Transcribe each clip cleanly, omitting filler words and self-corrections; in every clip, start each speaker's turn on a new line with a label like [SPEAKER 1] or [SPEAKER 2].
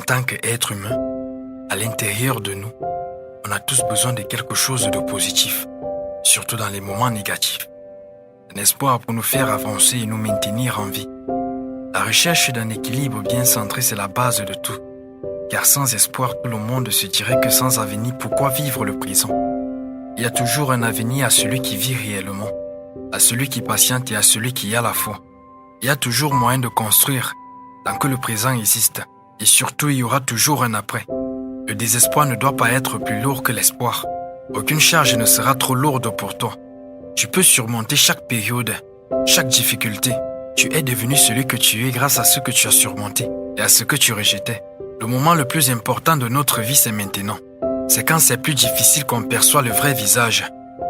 [SPEAKER 1] tant qu'être humain, à l'intérieur de nous, on a tous besoin de quelque chose de positif, surtout dans les moments négatifs. Un espoir pour nous faire avancer et nous maintenir en vie. La recherche d'un équilibre bien centré, c'est la base de tout. Car sans espoir, tout le monde se dirait que sans avenir, pourquoi vivre le présent? Il y a toujours un avenir à celui qui vit réellement, à celui qui patiente et à celui qui a la foi. Il y a toujours moyen de construire, tant que le présent existe. Et surtout, il y aura toujours un après. Le désespoir ne doit pas être plus lourd que l'espoir. Aucune charge ne sera trop lourde pour toi. Tu peux surmonter chaque période, chaque difficulté. Tu es devenu celui que tu es grâce à ce que tu as surmonté et à ce que tu rejetais. Le moment le plus important de notre vie, c'est maintenant. C'est quand c'est plus difficile qu'on perçoit le vrai visage.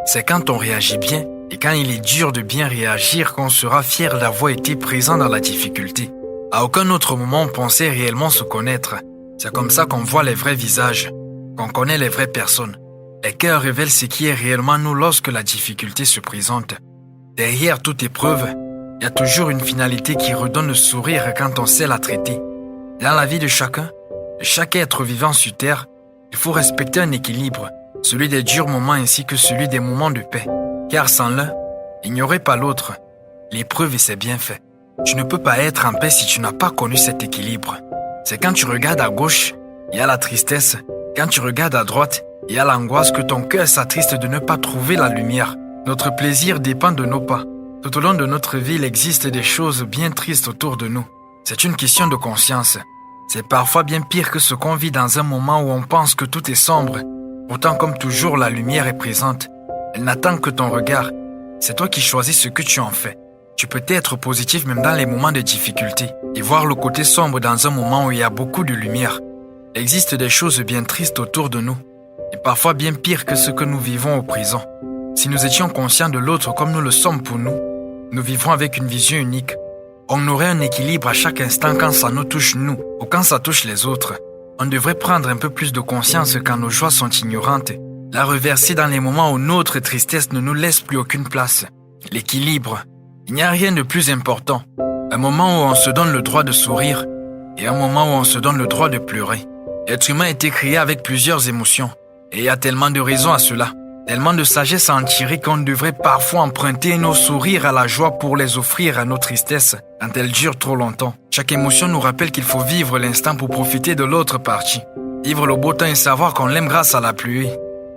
[SPEAKER 1] C'est quand on réagit bien et quand il est dur de bien réagir qu'on sera fier d'avoir été présent dans la difficulté. À aucun autre moment on pensait réellement se connaître. C'est comme ça qu'on voit les vrais visages, qu'on connaît les vraies personnes. Les cœurs révèlent ce qui est réellement nous lorsque la difficulté se présente. Derrière toute épreuve, il y a toujours une finalité qui redonne le sourire quand on sait la traiter. Dans la vie de chacun, de chaque être vivant sur Terre, il faut respecter un équilibre, celui des durs moments ainsi que celui des moments de paix. Car sans l'un, il n'y aurait pas l'autre. L'épreuve et ses bienfaits. Tu ne peux pas être en paix si tu n'as pas connu cet équilibre. C'est quand tu regardes à gauche, il y a la tristesse. Quand tu regardes à droite, il y a l'angoisse que ton cœur s'attriste de ne pas trouver la lumière. Notre plaisir dépend de nos pas. Tout au long de notre vie, il existe des choses bien tristes autour de nous. C'est une question de conscience. C'est parfois bien pire que ce qu'on vit dans un moment où on pense que tout est sombre. Pourtant, comme toujours, la lumière est présente. Elle n'attend que ton regard. C'est toi qui choisis ce que tu en fais. Tu peux être positif même dans les moments de difficulté et voir le côté sombre dans un moment où il y a beaucoup de lumière. Il existe des choses bien tristes autour de nous et parfois bien pires que ce que nous vivons au présent. Si nous étions conscients de l'autre comme nous le sommes pour nous, nous vivons avec une vision unique. On aurait un équilibre à chaque instant quand ça nous touche nous ou quand ça touche les autres. On devrait prendre un peu plus de conscience quand nos joies sont ignorantes, la reverser dans les moments où notre tristesse ne nous laisse plus aucune place. L'équilibre. Il n'y a rien de plus important. Un moment où on se donne le droit de sourire et un moment où on se donne le droit de pleurer. L'être humain a été créé avec plusieurs émotions. Et il y a tellement de raisons à cela. Tellement de sagesse à en tirer qu'on devrait parfois emprunter nos sourires à la joie pour les offrir à nos tristesses quand elles durent trop longtemps. Chaque émotion nous rappelle qu'il faut vivre l'instant pour profiter de l'autre partie. Vivre le beau temps et savoir qu'on l'aime grâce à la pluie.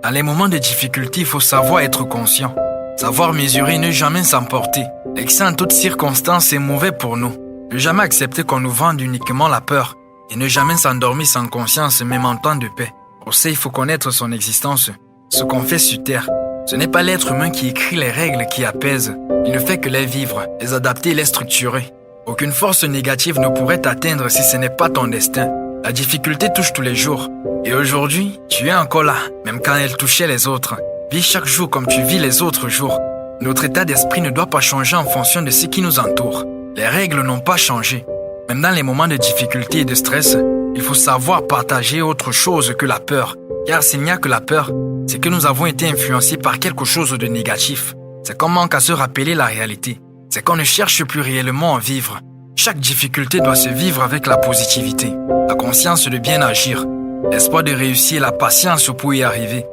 [SPEAKER 1] Dans les moments de difficulté, il faut savoir être conscient. Savoir mesurer et ne jamais s'emporter. L'excès en toutes circonstances est mauvais pour nous. Ne jamais accepter qu'on nous vende uniquement la peur. Et ne jamais s'endormir sans conscience, même en temps de paix. Pour ça, il faut connaître son existence. Ce qu'on fait sur Terre. Ce n'est pas l'être humain qui écrit les règles qui apaisent. Il ne fait que les vivre, les adapter et les structurer. Aucune force négative ne pourrait t'atteindre si ce n'est pas ton destin. La difficulté touche tous les jours. Et aujourd'hui, tu es encore là, même quand elle touchait les autres. Vis chaque jour comme tu vis les autres jours. Notre état d'esprit ne doit pas changer en fonction de ce qui nous entoure. Les règles n'ont pas changé. Même dans les moments de difficulté et de stress, il faut savoir partager autre chose que la peur. Car s'il n'y a que la peur, c'est que nous avons été influencés par quelque chose de négatif. C'est qu'on manque à se rappeler la réalité. C'est qu'on ne cherche plus réellement à vivre. Chaque difficulté doit se vivre avec la positivité, la conscience de bien agir, l'espoir de réussir, la patience pour y arriver.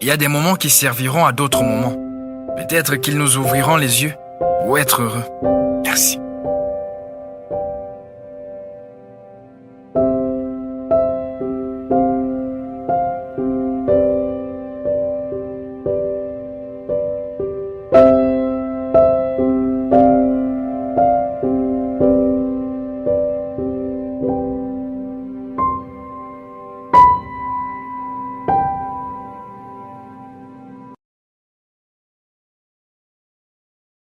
[SPEAKER 1] Il y a des moments qui serviront à d'autres moments. Peut-être qu'ils nous ouvriront les yeux pour être heureux. Merci.